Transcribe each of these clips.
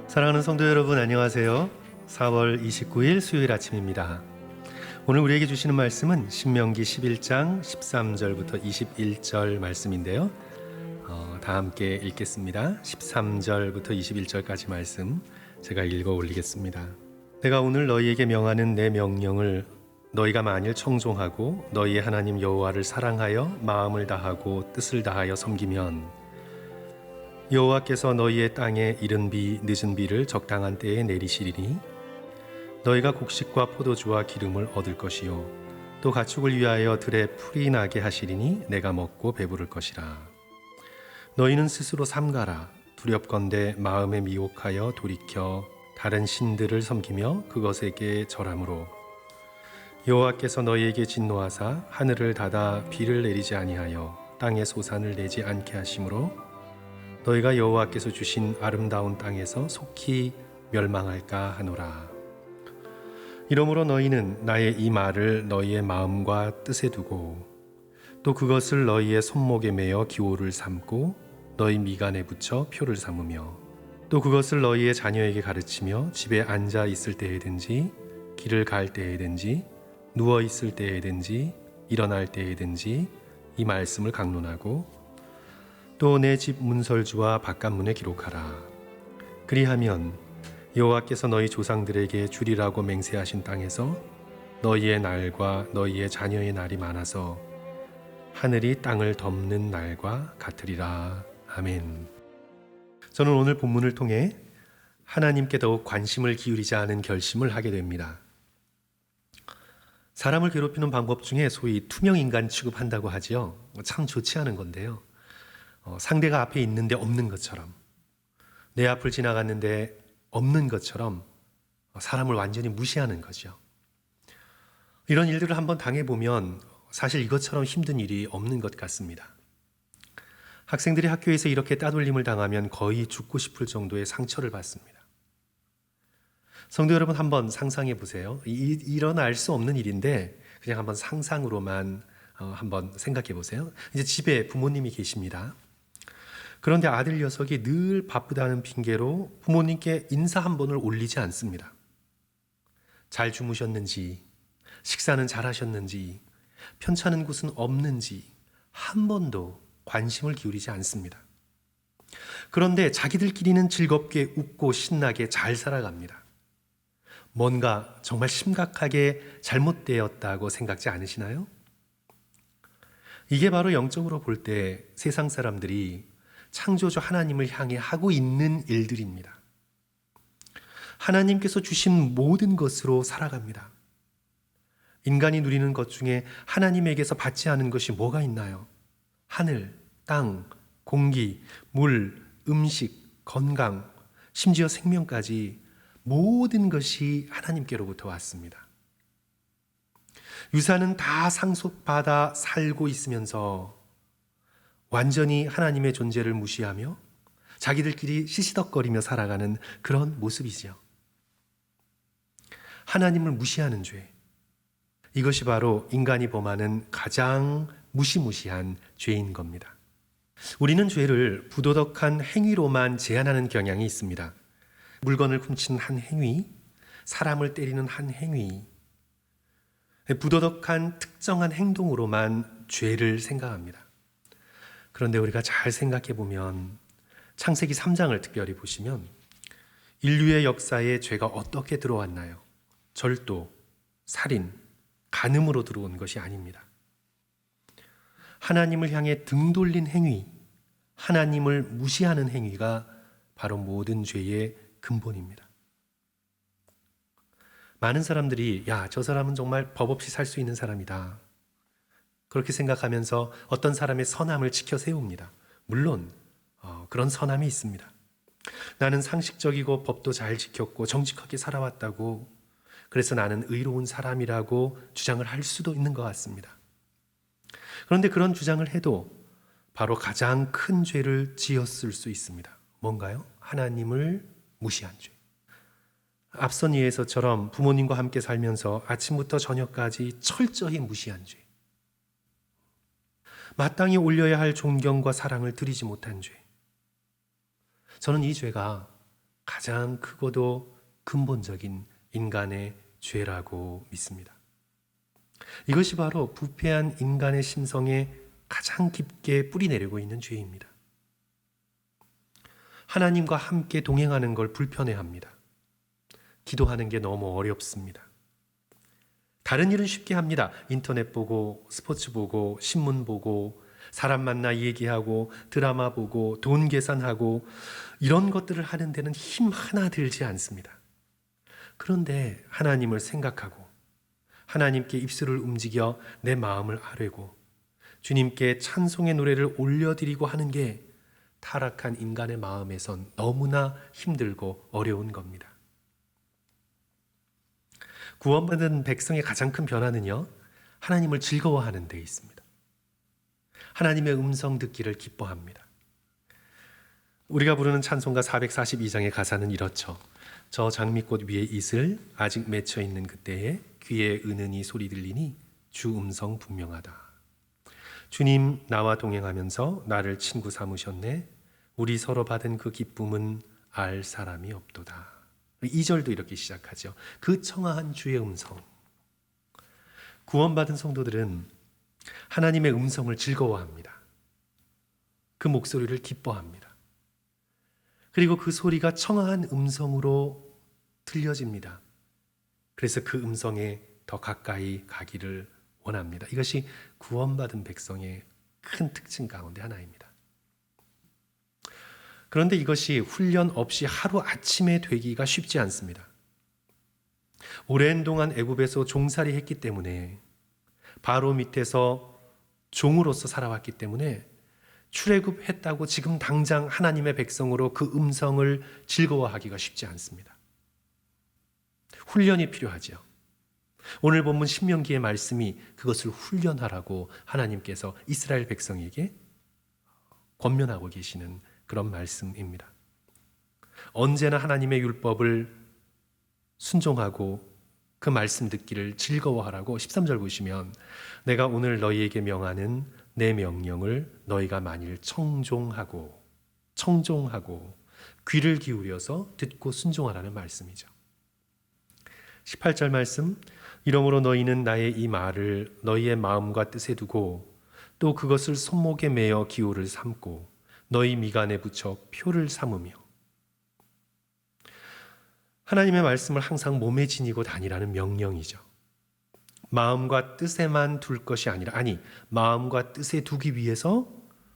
사랑하는 성도 여러분, 안녕하세요. 4월 29일 수요일 아침입니다. 오늘 우리에게 주시는 말씀은 신명기 11장 13절부터 21절 말씀인데요. 다 함께 읽겠습니다. 13절부터 21절까지 말씀 제가 읽어 올리겠습니다. 내가 오늘 너희에게 명하는 내 명령을 너희가 만일 청종하고 너희의 하나님 여호와를 사랑하여 마음을 다하고 뜻을 다하여 섬기면 여호와께서 너희의 땅에 이른 비 늦은 비를 적당한 때에 내리시리니 너희가 곡식과 포도주와 기름을 얻을 것이요 또 가축을 위하여 들에 풀이 나게 하시리니 내가 먹고 배부를 것이라. 너희는 스스로 삼가라. 두렵건대 마음에 미혹하여 돌이켜 다른 신들을 섬기며 그것에게 절함으로 여호와께서 너희에게 진노하사 하늘을 닫아 비를 내리지 아니하여 땅에 소산을 내지 않게 하심으로 너희가 여호와께서 주신 아름다운 땅에서 속히 멸망할까 하노라. 이러므로 너희는 나의 이 말을 너희의 마음과 뜻에 두고 또 그것을 너희의 손목에 매어 기호를 삼고 너희 미간에 붙여 표를 삼으며 또 그것을 너희의 자녀에게 가르치며 집에 앉아 있을 때에든지 길을 갈 때에든지 누워 있을 때에든지 일어날 때에든지 이 말씀을 강론하고 또 내 집 문설주와 바깥문에 기록하라. 그리하면 여호와께서 너희 조상들에게 주리라고 맹세하신 땅에서 너희의 날과 너희의 자녀의 날이 많아서 하늘이 땅을 덮는 날과 같으리라. 아멘. 저는 오늘 본문을 통해 하나님께 더욱 관심을 기울이자 하는 결심을 하게 됩니다. 사람을 괴롭히는 방법 중에 소위 투명인간 취급한다고 하지요. 참 좋지 않은 건데요. 상대가 앞에 있는데 없는 것처럼, 내 앞을 지나갔는데 없는 것처럼 사람을 완전히 무시하는 거죠. 이런 일들을 한번 당해보면 사실 이것처럼 힘든 일이 없는 것 같습니다. 학생들이 학교에서 이렇게 따돌림을 당하면 거의 죽고 싶을 정도의 상처를 받습니다. 성도 여러분, 한번 상상해 보세요. 일어날 수 없는 일인데 그냥 한번 상상으로만 한번 생각해 보세요. 이제 집에 부모님이 계십니다. 그런데 아들 녀석이 늘 바쁘다는 핑계로 부모님께 인사 한 번을 올리지 않습니다. 잘 주무셨는지, 식사는 잘 하셨는지, 편찮은 곳은 없는지 한 번도 관심을 기울이지 않습니다. 그런데 자기들끼리는 즐겁게 웃고 신나게 잘 살아갑니다. 뭔가 정말 심각하게 잘못되었다고 생각지 않으시나요? 이게 바로 영적으로 볼 때 세상 사람들이 창조주 하나님을 향해 하고 있는 일들입니다. 하나님께서 주신 모든 것으로 살아갑니다. 인간이 누리는 것 중에 하나님에게서 받지 않은 것이 뭐가 있나요? 하늘, 땅, 공기, 물, 음식, 건강, 심지어 생명까지 모든 것이 하나님께로부터 왔습니다. 유산은 다 상속받아 살고 있으면서 완전히 하나님의 존재를 무시하며 자기들끼리 시시덕거리며 살아가는 그런 모습이지요. 하나님을 무시하는 죄, 이것이 바로 인간이 범하는 가장 무시무시한 죄인 겁니다. 우리는 죄를 부도덕한 행위로만 제한하는 경향이 있습니다. 물건을 훔치는 한 행위, 사람을 때리는 한 행위, 부도덕한 특정한 행동으로만 죄를 생각합니다. 그런데 우리가 잘 생각해 보면 창세기 3장을 특별히 보시면 인류의 역사에 죄가 어떻게 들어왔나요? 절도, 살인, 간음으로 들어온 것이 아닙니다. 하나님을 향해 등 돌린 행위, 하나님을 무시하는 행위가 바로 모든 죄의 근본입니다. 많은 사람들이 저 사람은 정말 법 없이 살 수 있는 사람이다, 그렇게 생각하면서 어떤 사람의 선함을 지켜 세웁니다. 물론 그런 선함이 있습니다. 나는 상식적이고 법도 잘 지켰고 정직하게 살아왔다고, 그래서 나는 의로운 사람이라고 주장을 할 수도 있는 것 같습니다. 그런데 그런 주장을 해도 바로 가장 큰 죄를 지었을 수 있습니다. 뭔가요? 하나님을 무시한 죄. 앞선 예에서처럼 부모님과 함께 살면서 아침부터 저녁까지 철저히 무시한 죄. 마땅히 올려야 할 존경과 사랑을 드리지 못한 죄. 저는 이 죄가 가장 크고도 근본적인 인간의 죄라고 믿습니다. 이것이 바로 부패한 인간의 심성에 가장 깊게 뿌리내리고 있는 죄입니다. 하나님과 함께 동행하는 걸 불편해합니다. 기도하는 게 너무 어렵습니다. 다른 일은 쉽게 합니다. 인터넷 보고, 스포츠 보고, 신문 보고, 사람 만나 얘기하고, 드라마 보고, 돈 계산하고, 이런 것들을 하는 데는 힘 하나 들지 않습니다. 그런데 하나님을 생각하고 하나님께 입술을 움직여 내 마음을 아뢰고 주님께 찬송의 노래를 올려드리고 하는 게 타락한 인간의 마음에선 너무나 힘들고 어려운 겁니다. 구원받은 백성의 가장 큰 변화는요, 하나님을 즐거워하는 데 있습니다. 하나님의 음성 듣기를 기뻐합니다. 우리가 부르는 찬송가 442장의 가사는 이렇죠. 저 장미꽃 위에 이슬 아직 맺혀 있는 그때에 귀에 은은히 소리 들리니 주 음성 분명하다. 주님 나와 동행하면서 나를 친구 삼으셨네. 우리 서로 받은 그 기쁨은 알 사람이 없도다. 2절도 이렇게 시작하죠. 그 청아한 주의 음성. 구원받은 성도들은 하나님의 음성을 즐거워합니다. 그 목소리를 기뻐합니다. 그리고 그 소리가 청아한 음성으로 들려집니다. 그래서 그 음성에 더 가까이 가기를 원합니다. 이것이 구원받은 백성의 큰 특징 가운데 하나입니다. 그런데 이것이 훈련 없이 하루아침에 되기가 쉽지 않습니다. 오랜 동안 애굽에서 종살이 했기 때문에 바로 밑에서 종으로서 살아왔기 때문에 출애굽했다고 지금 당장 하나님의 백성으로 그 음성을 즐거워하기가 쉽지 않습니다. 훈련이 필요하죠. 오늘 본문 신명기의 말씀이 그것을 훈련하라고 하나님께서 이스라엘 백성에게 권면하고 계시는 그런 말씀입니다. 언제나 하나님의 율법을 순종하고 그 말씀 듣기를 즐거워하라고 13절 보시면 내가 오늘 너희에게 명하는 내 명령을 너희가 만일 청종하고 귀를 기울여서 듣고 순종하라는 말씀이죠. 18절 말씀 이러므로 너희는 나의 이 말을 너희의 마음과 뜻에 두고 또 그것을 손목에 매어 기호를 삼고 너희 미간에 붙여 표를 삼으며 하나님의 말씀을 항상 몸에 지니고 다니라는 명령이죠. 마음과 뜻에만 둘 것이 아니라 마음과 뜻에 두기 위해서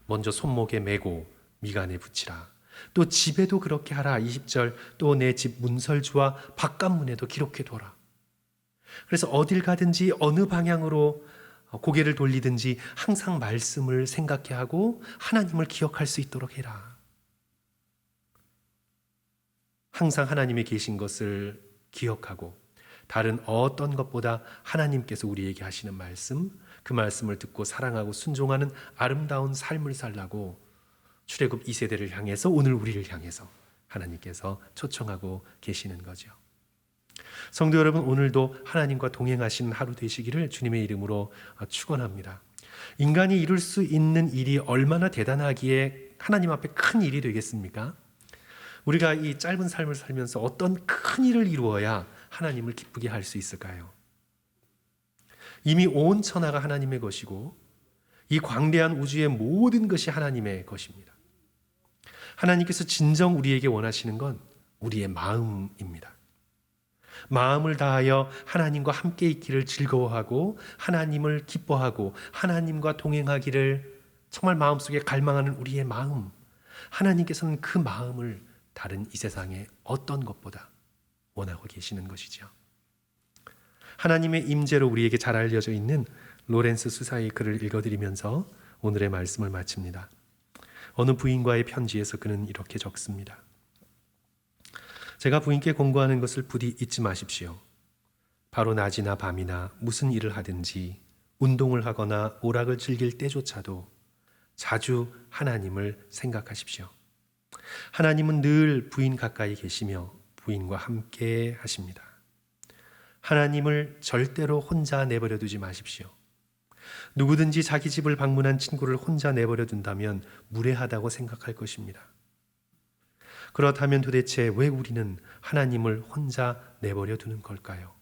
먼저 손목에 메고 미간에 붙이라. 또 집에도 그렇게 하라. 20절 또 내 집 문설주와 바깥문에도 기록해둬라. 그래서 어딜 가든지 어느 방향으로 고개를 돌리든지 항상 말씀을 생각해 하고 하나님을 기억할 수 있도록 해라. 항상 하나님이 계신 것을 기억하고 다른 어떤 것보다 하나님께서 우리에게 하시는 말씀, 그 말씀을 듣고 사랑하고 순종하는 아름다운 삶을 살라고 출애굽 2세대를 향해서 오늘 우리를 향해서 하나님께서 초청하고 계시는 거죠. 성도 여러분, 오늘도 하나님과 동행하시는 하루 되시기를 주님의 이름으로 축원합니다. 인간이 이룰 수 있는 일이 얼마나 대단하기에 하나님 앞에 큰 일이 되겠습니까? 우리가 이 짧은 삶을 살면서 어떤 큰 일을 이루어야 하나님을 기쁘게 할 수 있을까요? 이미 온 천하가 하나님의 것이고 이 광대한 우주의 모든 것이 하나님의 것입니다. 하나님께서 진정 우리에게 원하시는 건 우리의 마음입니다. 마음을 다하여 하나님과 함께 있기를 즐거워하고 하나님을 기뻐하고 하나님과 동행하기를 정말 마음속에 갈망하는 우리의 마음, 하나님께서는 그 마음을 다른 이 세상의 어떤 것보다 원하고 계시는 것이죠. 하나님의 임재로 우리에게 잘 알려져 있는 로렌스 수사의 글을 읽어드리면서 오늘의 말씀을 마칩니다. 어느 부인과의 편지에서 그는 이렇게 적습니다. 제가 부인께 공고하는 것을 부디 잊지 마십시오. 바로 낮이나 밤이나 무슨 일을 하든지 운동을 하거나 오락을 즐길 때조차도 자주 하나님을 생각하십시오. 하나님은 늘 부인 가까이 계시며 부인과 함께 하십니다. 하나님을 절대로 혼자 내버려 두지 마십시오. 누구든지 자기 집을 방문한 친구를 혼자 내버려 둔다면 무례하다고 생각할 것입니다. 그렇다면 도대체 왜 우리는 하나님을 혼자 내버려 두는 걸까요?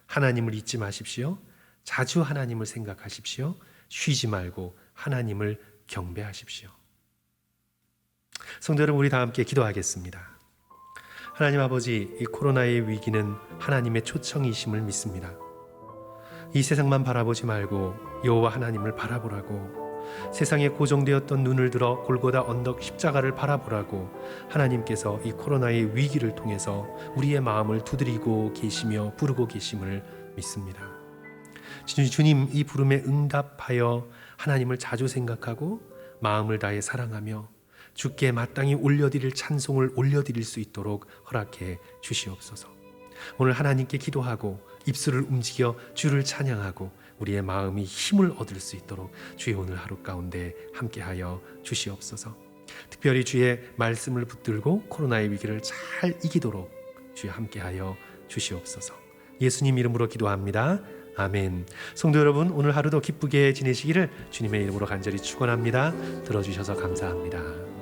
하나님을 잊지 마십시오. 자주 하나님을 생각하십시오. 쉬지 말고 하나님을 경배하십시오. 성도 여러분, 우리 다 함께 기도하겠습니다. 하나님 아버지, 이 코로나의 위기는 하나님의 초청이심을 믿습니다. 이 세상만 바라보지 말고 여호와 하나님을 바라보라고, 세상에 고정되었던 눈을 들어 골고다 언덕 십자가를 바라보라고 하나님께서 이 코로나의 위기를 통해서 우리의 마음을 두드리고 계시며 부르고 계심을 믿습니다. 주님, 이 부름에 응답하여 하나님을 자주 생각하고 마음을 다해 사랑하며 주께 마땅히 올려드릴 찬송을 올려드릴 수 있도록 허락해 주시옵소서. 오늘 하나님께 기도하고 입술을 움직여 주를 찬양하고 우리의 마음이 힘을 얻을 수 있도록 주의 오늘 하루 가운데 함께하여 주시옵소서. 특별히 주의 말씀을 붙들고 코로나의 위기를 잘 이기도록 주여 함께하여 주시옵소서. 예수님 이름으로 기도합니다. 아멘. 성도 여러분, 오늘 하루도 기쁘게 지내시기를 주님의 이름으로 간절히 축원합니다. 들어주셔서 감사합니다.